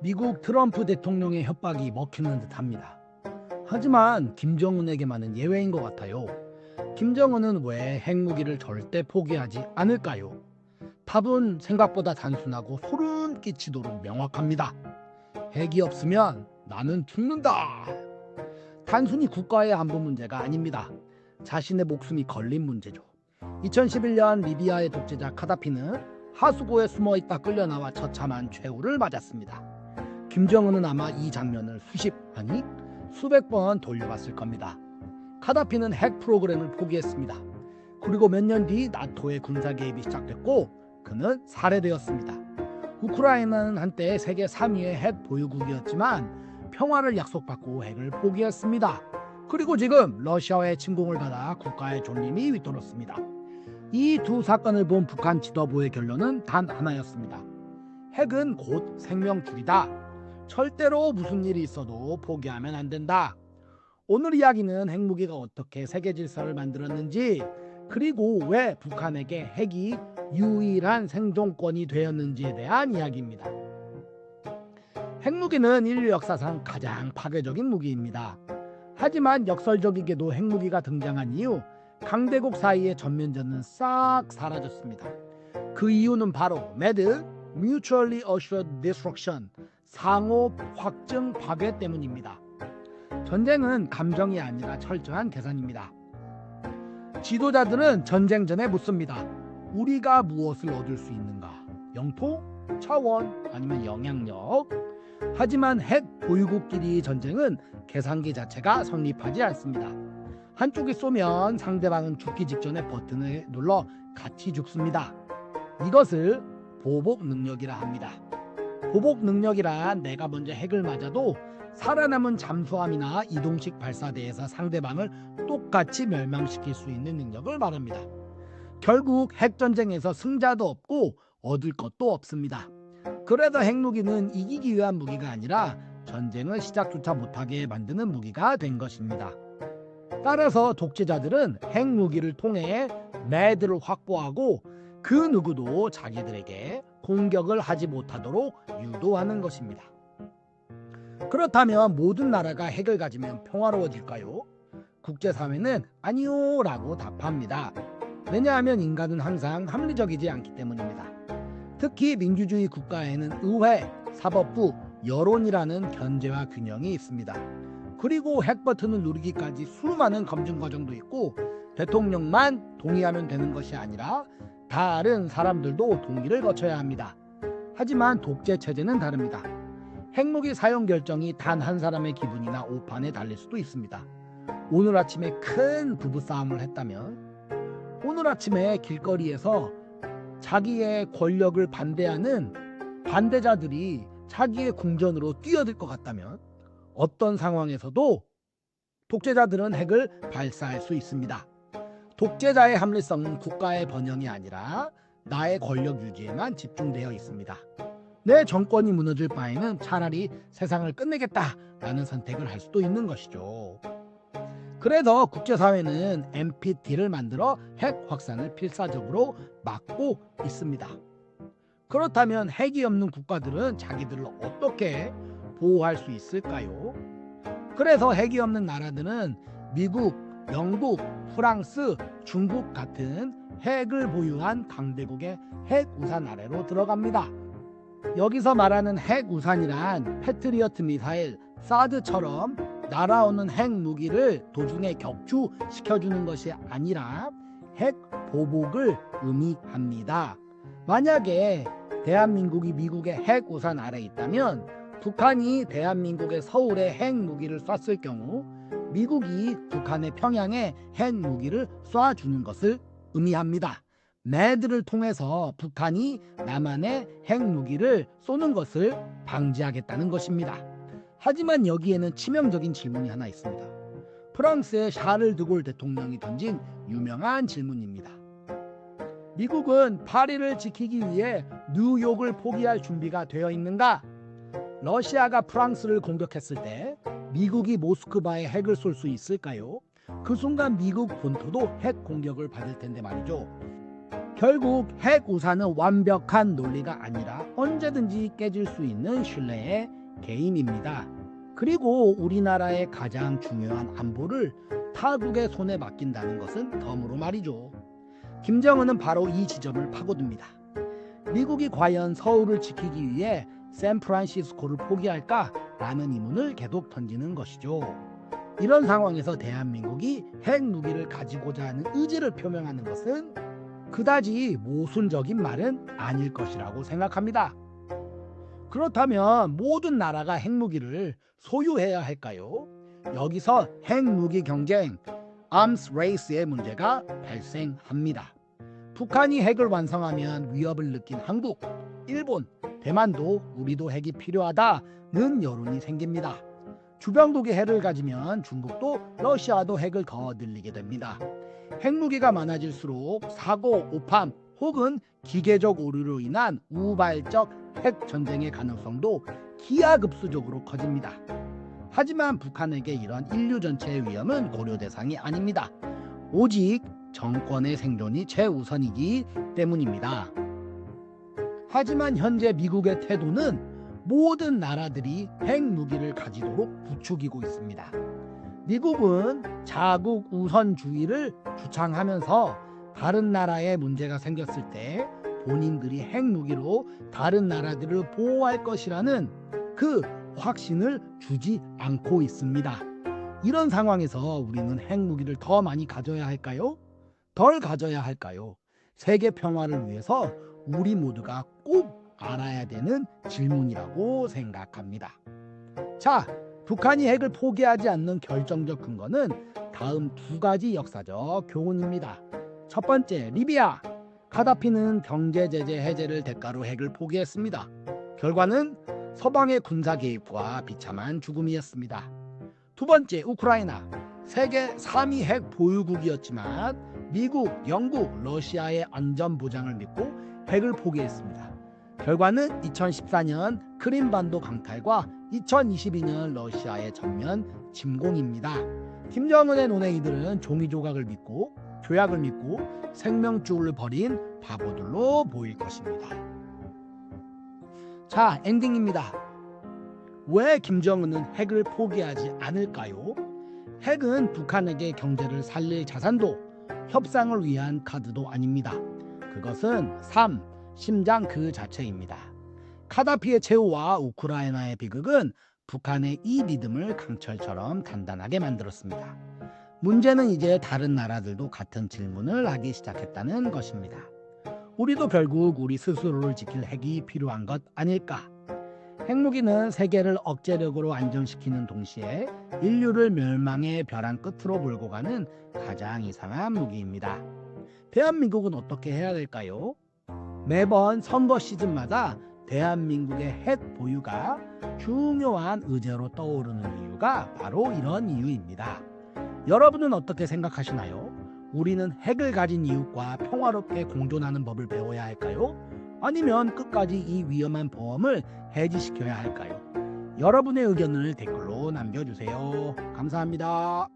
미국 트럼프 대통령의 협박이 먹히는 듯합니다. 하지만 김정은에게만은 예외인 것 같아요. 김정은은 왜 핵무기를 절대 포기하지 않을까요? 답은 생각보다 단순하고 소름 끼치도록 명확합니다. 핵이 없으면 나는 죽는다. 단순히 국가의 안보 문제가 아닙니다. 자신의 목숨이 걸린 문제죠. 2011년 리비아의 독재자 카다피는 하수구에 숨어있다 끌려나와 처참한 최후를 맞았습니다. 김정은은 아마 이 장면을 아니 수백 번 돌려봤을 겁니다. 카다피는 핵 프로그램을 포기했습니다. 그리고 몇 년 뒤 나토의 군사 개입이 시작됐고 그는 살해되었습니다. 우크라이나는 한때 세계 3위의 핵 보유국이었지만 평화를 약속받고 핵을 포기했습니다. 그리고 지금 러시아의 침공을 받아 국가의 존립이 휘뚫렸습니다. 이 두 사건을 본 북한 지도부의 결론은 단 하나였습니다. 핵은 곧 생명줄이다. 절대로 무슨 일이 있어도 포기하면 안 된다. 오늘 이야기는 핵무기가 어떻게 세계 질서를 만들었는지, 그리고 왜 북한에게 핵이 유일한 생존권이 되었는지에 대한 이야기입니다. 핵무기는 인류 역사상 가장 파괴적인 무기입니다. 하지만 역설적이게도 핵무기가 등장한 이후 강대국 사이의 전면전은 싹 사라졌습니다. 그 이유는 바로 MAD, Mutually Assured Destruction, 상호 확증 파괴 때문입니다. 전쟁은 감정이 아니라 철저한 계산입니다. 지도자들은 전쟁 전에 묻습니다. 우리가 무엇을 얻을 수 있는가? 영토? 차원? 아니면 영향력? 하지만 핵 보유국끼리 전쟁은 계산기 자체가 성립하지 않습니다. 한쪽이 쏘면 상대방은 죽기 직전에 버튼을 눌러 같이 죽습니다. 이것을 보복 능력이라 합니다. 보복 능력이란 내가 먼저 핵을 맞아도 살아남은 잠수함이나 이동식 발사대에서 상대방을 똑같이 멸망시킬 수 있는 능력을 말합니다. 결국 핵전쟁에서 승자도 없고 얻을 것도 없습니다. 그래서 핵무기는 이기기 위한 무기가 아니라 전쟁을 시작조차 못하게 만드는 무기가 된 것입니다. 따라서 독재자들은 핵무기를 통해 MAD를 확보하고 그 누구도 자기들에게 공격을 하지 못하도록 유도하는 것입니다. 그렇다면 모든 나라가 핵을 가지면 평화로워질까요? 국제사회는 아니요 라고 답합니다. 왜냐하면 인간은 항상 합리적이지 않기 때문입니다. 특히 민주주의 국가에는 의회, 사법부, 여론이라는 견제와 균형이 있습니다. 그리고 핵 버튼을 누르기까지 수많은 검증 과정도 있고 대통령만 동의하면 되는 것이 아니라 다른 사람들도 동의를 거쳐야 합니다. 하지만 독재 체제는 다릅니다. 핵무기 사용 결정이 단 한 사람의 기분이나 오판에 달릴 수도 있습니다. 오늘 아침에 큰 부부싸움을 했다면, 오늘 아침에 길거리에서 자기의 권력을 반대하는 반대자들이 자기의 궁전으로 뛰어들 것 같다면 어떤 상황에서도 독재자들은 핵을 발사할 수 있습니다. 독재자의 합리성은 국가의 번영이 아니라 나의 권력 유지에만 집중되어 있습니다. 내 정권이 무너질 바에는 차라리 세상을 끝내겠다라는 선택을 할 수도 있는 것이죠. 그래서 국제사회는 NPT를 만들어 핵 확산을 필사적으로 막고 있습니다. 그렇다면 핵이 없는 국가들은 자기들을 어떻게 보호할 수 있을까요? 그래서 핵이 없는 나라들은 미국, 영국, 프랑스, 중국 같은 핵을 보유한 강대국의 핵우산 아래로 들어갑니다. 여기서 말하는 핵우산이란 패트리어트 미사일, 사드처럼 날아오는 핵무기를 도중에 격추시켜주는 것이 아니라 핵 보복을 의미합니다. 만약에 대한민국이 미국의 핵우산 아래에 있다면 북한이 대한민국의 서울에 핵무기를 쐈을 경우 미국이 북한의 평양에 핵무기를 쏴주는 것을 의미합니다. MAD를 통해서 북한이 남한에 핵무기를 쏘는 것을 방지하겠다는 것입니다. 하지만 여기에는 치명적인 질문이 하나 있습니다. 프랑스의 샤를 드골 대통령이 던진 유명한 질문입니다. 미국은 파리를 지키기 위해 뉴욕을 포기할 준비가 되어 있는가? 러시아가 프랑스를 공격했을 때 미국이 모스크바에 핵을 쏠 수 있을까요? 그 순간 미국 본토도 핵 공격을 받을 텐데 말이죠. 결국 핵 우산은 완벽한 논리가 아니라 언제든지 깨질 수 있는 신뢰의 게임입니다. 그리고 우리나라의 가장 중요한 안보를 타국의 손에 맡긴다는 것은 덤으로 말이죠. 김정은은 바로 이 지점을 파고듭니다. 미국이 과연 서울을 지키기 위해 샌프란시스코를 포기할까? 라는 의문을 계속 던지는 것이죠. 이런 상황에서 대한민국이 핵무기를 가지고자 하는 의지를 표명하는 것은 그다지 모순적인 말은 아닐 것이라고 생각합니다. 그렇다면 모든 나라가 핵무기를 소유해야 할까요? 여기서 핵무기 경쟁, arms race의 문제가 발생합니다. 북한이 핵을 완성하면 위협을 느낀 한국, 일본, 대만도 우리도 핵이 필요하다는 여론이 생깁니다. 주변국이 핵을 가지면 중국도 러시아도 핵을 더 늘리게 됩니다. 핵무기가 많아질수록 사고, 오판 혹은 기계적 오류로 인한 우발적 핵 전쟁의 가능성도 기하급수적으로 커집니다. 하지만 북한에게 이런 인류 전체의 위험은 고려 대상이 아닙니다. 오직 정권의 생존이 최우선이기 때문입니다. 하지만 현재 미국의 태도는 모든 나라들이 핵무기를 가지도록 부추기고 있습니다. 미국은 자국 우선주의를 주창하면서 다른 나라에 문제가 생겼을 때 본인들이 핵무기로 다른 나라들을 보호할 것이라는 그 확신을 주지 않고 있습니다. 이런 상황에서 우리는 핵무기를 더 많이 가져야 할까요? 덜 가져야 할까요? 세계 평화를 위해서 우리 모두가 꼭 알아야 되는 질문이라고 생각합니다. 자, 북한이 핵을 포기하지 않는 결정적 근거는 다음 두 가지 역사적 교훈입니다. 첫 번째, 리비아. 카다피는 경제 제재 해제를 대가로 핵을 포기했습니다. 결과는 서방의 군사 개입과 비참한 죽음이었습니다. 두 번째, 우크라이나. 세계 3위 핵 보유국이었지만 미국, 영국, 러시아의 안전 보장을 믿고 핵을 포기했습니다. 결과는 2014년 크림반도 강탈과 2022년 러시아의 전면 침공입니다. 김정은의 논행이들은 종이 조각을 믿고 조약을 믿고 생명줄을 버린 바보들로 보일 것입니다. 자, 엔딩입니다. 왜 김정은은 핵을 포기하지 않을까요? 핵은 북한에게 경제를 살릴 자산도 협상을 위한 카드도 아닙니다. 그것은 삶, 심장 그 자체입니다. 카다피의 최후와 우크라이나의 비극은 북한의 이 믿음을 강철처럼 단단하게 만들었습니다. 문제는 이제 다른 나라들도 같은 질문을 하기 시작했다는 것입니다. 우리도 결국 우리 스스로를 지킬 핵이 필요한 것 아닐까? 핵무기는 세계를 억제력으로 안정시키는 동시에 인류를 멸망의 벼랑 끝으로 몰고 가는 가장 이상한 무기입니다. 대한민국은 어떻게 해야 될까요? 매번 선거 시즌마다 대한민국의 핵 보유가 중요한 의제로 떠오르는 이유가 바로 이런 이유입니다. 여러분은 어떻게 생각하시나요? 우리는 핵을 가진 이웃과 평화롭게 공존하는 법을 배워야 할까요? 아니면 끝까지 이 위험한 보험을 해지시켜야 할까요? 여러분의 의견을 댓글로 남겨주세요. 감사합니다.